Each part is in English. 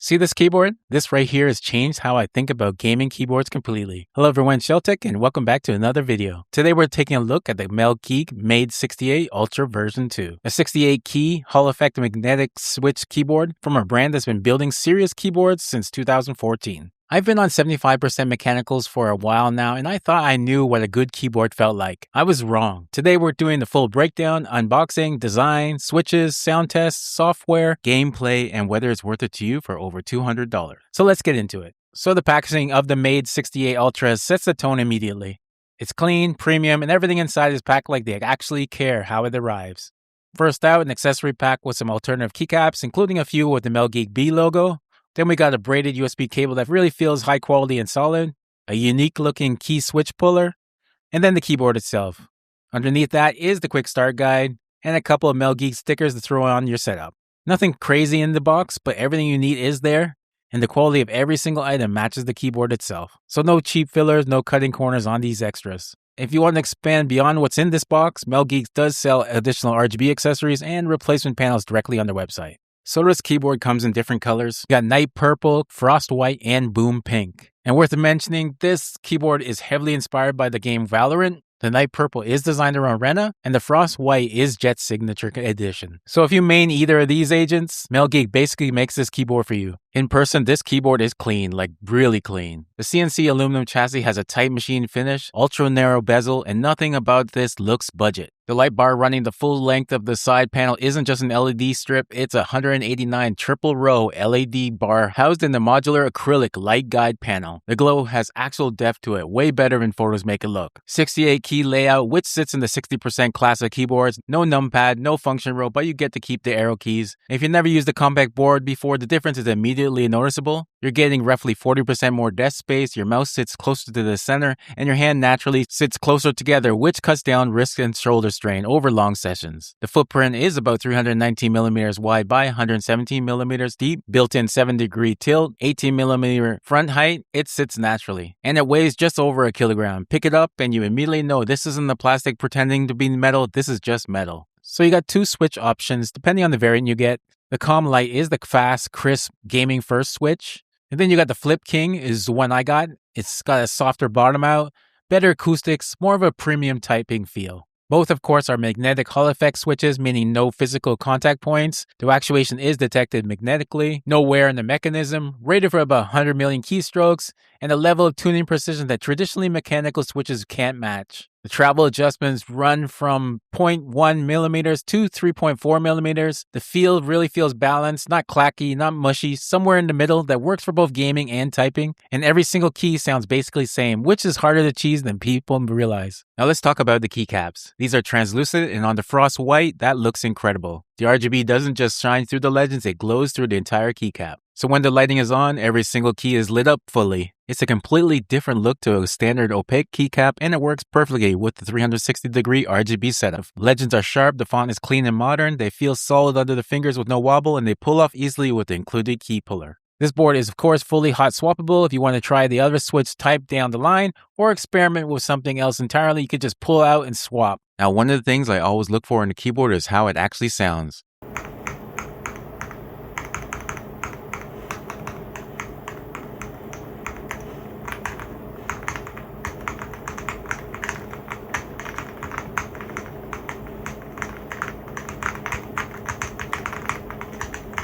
See this keyboard? This right here has changed how I think about gaming keyboards completely. Hello everyone, Sheltek, and welcome back to another video. Today we're taking a look at the MelGeek MADE68 Ultra V2, a 68 key Hall effect magnetic switch keyboard from a brand that's been building serious keyboards since 2014. I've been on 75% mechanicals for a while now, and I thought I knew what a good keyboard felt like. I was wrong. Today we're doing the full breakdown, unboxing, design, switches, sound tests, software, gameplay, and whether it's worth it to you for over $200. So let's get into it. So the packaging of the MADE68 Ultra sets the tone immediately. It's clean, premium, and everything inside is packed like they actually care how it arrives. First out, an accessory pack with some alternative keycaps, including a few with the MelGeek B logo. Then we got a braided USB cable that really feels high quality and solid, a unique looking key switch puller, and then the keyboard itself. Underneath that is the quick start guide and a couple of MelGeek stickers to throw on your setup. Nothing crazy in the box, but everything you need is there, and the quality of every single item matches the keyboard itself. So no cheap fillers, no cutting corners on these extras. If you want to expand beyond what's in this box, MelGeek does sell additional RGB accessories and replacement panels directly on their website. So this keyboard comes in different colors. You got night purple, frost white, and boom pink. And worth mentioning, this keyboard is heavily inspired by the game Valorant. The night purple is designed around Rena, and the frost white is Jet's signature edition. So if you main either of these agents, MelGeek basically makes this keyboard for you. In person, this keyboard is clean, like really clean. The CNC aluminum chassis has a tight machine finish, ultra narrow bezel, and nothing about this looks budget. The light bar running the full length of the side panel isn't just an LED strip, it's a 189 triple row LED bar housed in the modular acrylic light guide panel. The glow has actual depth to it, way better than photos make it look. 68 key layout, which sits in the 60% classic keyboards. No numpad, no function row, but you get to keep the arrow keys. If you've never used a compact board before, the difference is immediately noticeable. You're getting roughly 40% more desk space, your mouse sits closer to the center, and your hand naturally sits closer together, which cuts down wrist and shoulder strain over long sessions. The footprint is about 319mm wide by 117mm deep, built-in 7-degree tilt, 18mm front height. It sits naturally, and it weighs just over a kilogram. Pick it up and you immediately know this isn't the plastic pretending to be metal, this is just metal. So you got two switch options depending on the variant you get. The Calm Light is the fast, crisp, gaming first switch. And then you got the Flip King is the one I got. It's got a softer bottom out, better acoustics, more of a premium typing feel. Both, of course, are magnetic Hall effect switches, meaning no physical contact points. The actuation is detected magnetically, no wear in the mechanism, rated for about 100 million keystrokes, and a level of tuning precision that traditionally mechanical switches can't match. The travel adjustments run from 0.1mm to 3.4mm. The feel really feels balanced, not clacky, not mushy, somewhere in the middle that works for both gaming and typing. And every single key sounds basically the same, which is harder to cheese than people realize. Now let's talk about the keycaps. These are translucent, and on the frost white, that looks incredible. The RGB doesn't just shine through the legends, it glows through the entire keycap. So when the lighting is on, every single key is lit up fully. It's a completely different look to a standard opaque keycap, and it works perfectly with the 360-degree RGB setup. Legends are sharp, the font is clean and modern, they feel solid under the fingers with no wobble, and they pull off easily with the included key puller. This board is of course fully hot swappable. If you want to try the other switch type down the line or experiment with something else entirely, you could just pull out and swap. Now, one of the things I always look for in a keyboard is how it actually sounds.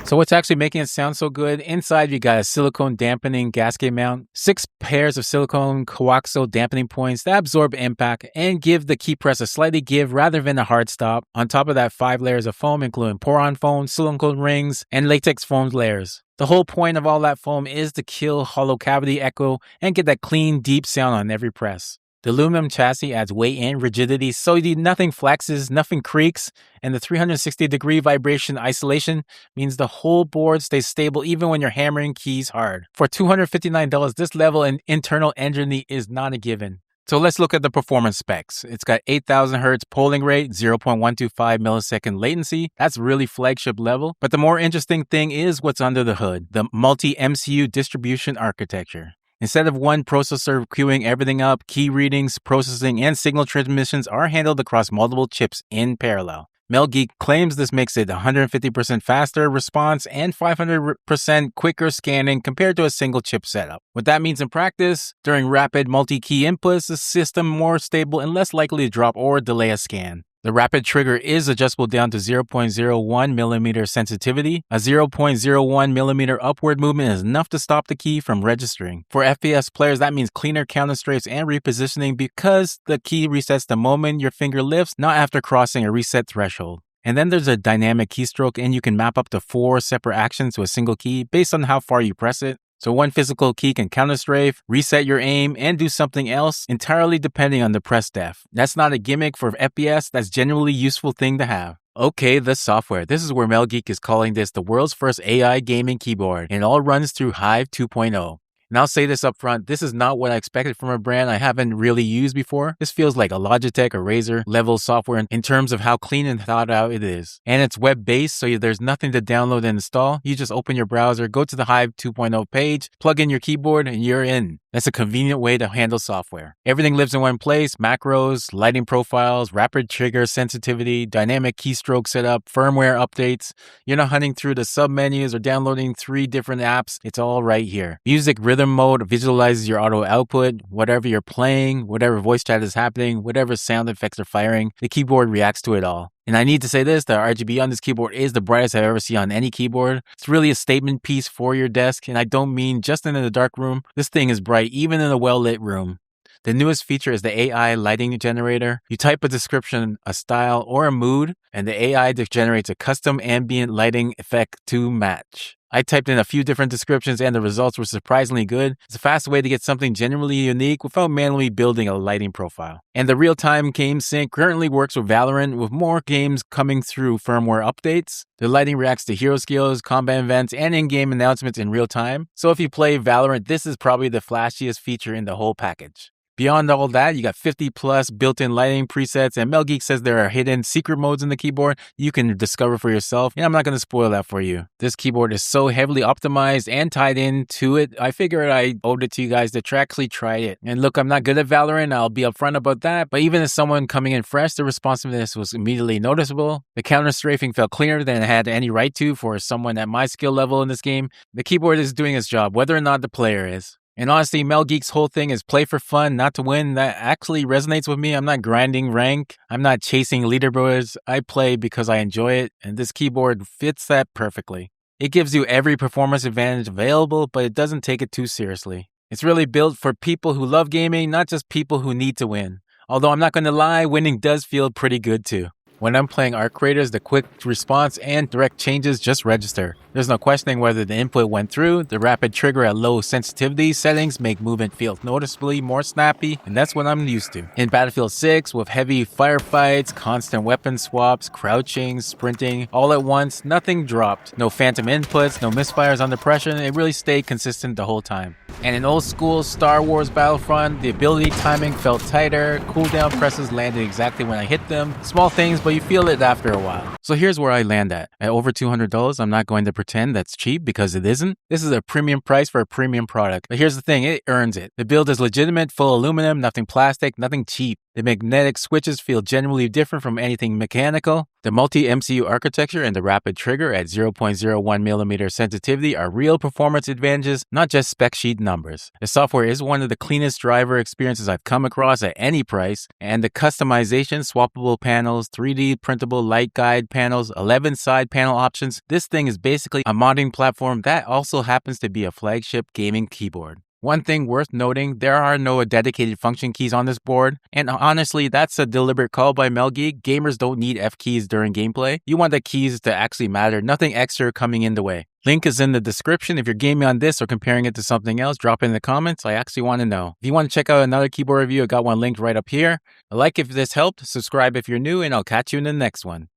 So what's actually making it sound so good? Inside, you got a silicone dampening gasket mount, 6 pairs of silicone coaxial dampening points that absorb impact and give the key press a slightly give rather than a hard stop. On top of that, 5 layers of foam, including pour-on foam, silicone rings, and latex foam layers. The whole point of all that foam is to kill hollow cavity echo and get that clean, deep sound on every press. The aluminum chassis adds weight and rigidity, so nothing flexes, nothing creaks, and the 360-degree vibration isolation means the whole board stays stable even when you're hammering keys hard. For $259, this level of internal engineering is not a given. So let's look at the performance specs. It's got 8,000 Hz polling rate, 0.125 millisecond latency. That's really flagship level. But the more interesting thing is what's under the hood, the multi-MCU distribution architecture. Instead of one processor queuing everything up, key readings, processing, and signal transmissions are handled across multiple chips in parallel. MelGeek claims this makes it 150% faster response and 500% quicker scanning compared to a single chip setup. What that means in practice, during rapid multi-key inputs, the system more stable and less likely to drop or delay a scan. The rapid trigger is adjustable down to 0.01mm sensitivity. A 0.01mm upward movement is enough to stop the key from registering. For FPS players, that means cleaner counter-strafes and repositioning because the key resets the moment your finger lifts, not after crossing a reset threshold. And then there's a dynamic keystroke, and you can map up to 4 separate actions to a single key based on how far you press it. So one physical key can counter-strafe, reset your aim, and do something else entirely depending on the press depth. That's not a gimmick for FPS, that's genuinely useful thing to have. Okay, the software. This is where MelGeek is calling this the world's first AI gaming keyboard, and it all runs through Hive 2.0. And I'll say this up front, this is not what I expected from a brand I haven't really used before. This feels like a Logitech or Razer level software in terms of how clean and thought out it is. And it's web-based, so there's nothing to download and install. You just open your browser, go to the Hive 2.0 page, plug in your keyboard, and you're in. That's a convenient way to handle software. Everything lives in one place: macros, lighting profiles, rapid trigger sensitivity, dynamic keystroke setup, firmware updates. You're not hunting through the sub-menus or downloading 3 different apps. It's all right here. Music rhythm mode visualizes your auto output. Whatever you're playing, whatever voice chat is happening, whatever sound effects are firing, the keyboard reacts to it all. And I need to say this, the RGB on this keyboard is the brightest I've ever seen on any keyboard. It's really a statement piece for your desk, and I don't mean just in the dark room. This thing is bright even in a well-lit room. The newest feature is the AI lighting generator. You type a description, a style, or a mood, and the AI generates a custom ambient lighting effect to match. I typed in a few different descriptions and the results were surprisingly good. It's a fast way to get something genuinely unique without manually building a lighting profile. And the real-time game sync currently works with Valorant, with more games coming through firmware updates. The lighting reacts to hero skills, combat events, and in-game announcements in real time. So if you play Valorant, this is probably the flashiest feature in the whole package. Beyond all that, you got 50 plus built-in lighting presets, and MelGeek says there are hidden secret modes in the keyboard you can discover for yourself, and I'm not going to spoil that for you. This keyboard is so heavily optimized and tied into it, I figured I owed it to you guys to actually try it. And look, I'm not good at Valorant, I'll be upfront about that, but even as someone coming in fresh, the responsiveness was immediately noticeable. The counter-strafing felt cleaner than it had any right to for someone at my skill level in this game. The keyboard is doing its job, whether or not the player is. And honestly, MelGeek's whole thing is play for fun, not to win. That actually resonates with me. I'm not grinding rank. I'm not chasing leaderboards. I play because I enjoy it, and this keyboard fits that perfectly. It gives you every performance advantage available, but it doesn't take it too seriously. It's really built for people who love gaming, not just people who need to win. Although I'm not going to lie, winning does feel pretty good too. When I'm playing Arc Raiders, the quick response and direct changes just register. There's no questioning whether the input went through. The rapid trigger at low sensitivity settings make movement feel noticeably more snappy, and that's what I'm used to. In Battlefield 6, with heavy firefights, constant weapon swaps, crouching, sprinting, all at once, nothing dropped. No phantom inputs, no misfires under pressure, it really stayed consistent the whole time. And in old school Star Wars Battlefront, the ability timing felt tighter, cooldown presses landed exactly when I hit them. Small things, but you feel it after a while. So here's where I land at. At over $200, I'm not going to pretend that's cheap because it isn't. This is a premium price for a premium product. But here's the thing, it earns it. The build is legitimate, full aluminum, nothing plastic, nothing cheap. The magnetic switches feel genuinely different from anything mechanical. The multi-MCU architecture and the rapid trigger at 0.01mm sensitivity are real performance advantages, not just spec sheet numbers. The software is one of the cleanest driver experiences I've come across at any price, and the customization, swappable panels, 3D printable light guide panels, 11 side panel options, this thing is basically a modding platform that also happens to be a flagship gaming keyboard. One thing worth noting, there are no dedicated function keys on this board, and honestly, that's a deliberate call by MelGeek. Gamers don't need F keys during gameplay. You want the keys to actually matter, nothing extra coming in the way. Link is in the description. If you're gaming on this or comparing it to something else, drop it in the comments. I actually want to know. If you want to check out another keyboard review, I got one linked right up here. Like if this helped, subscribe if you're new, and I'll catch you in the next one.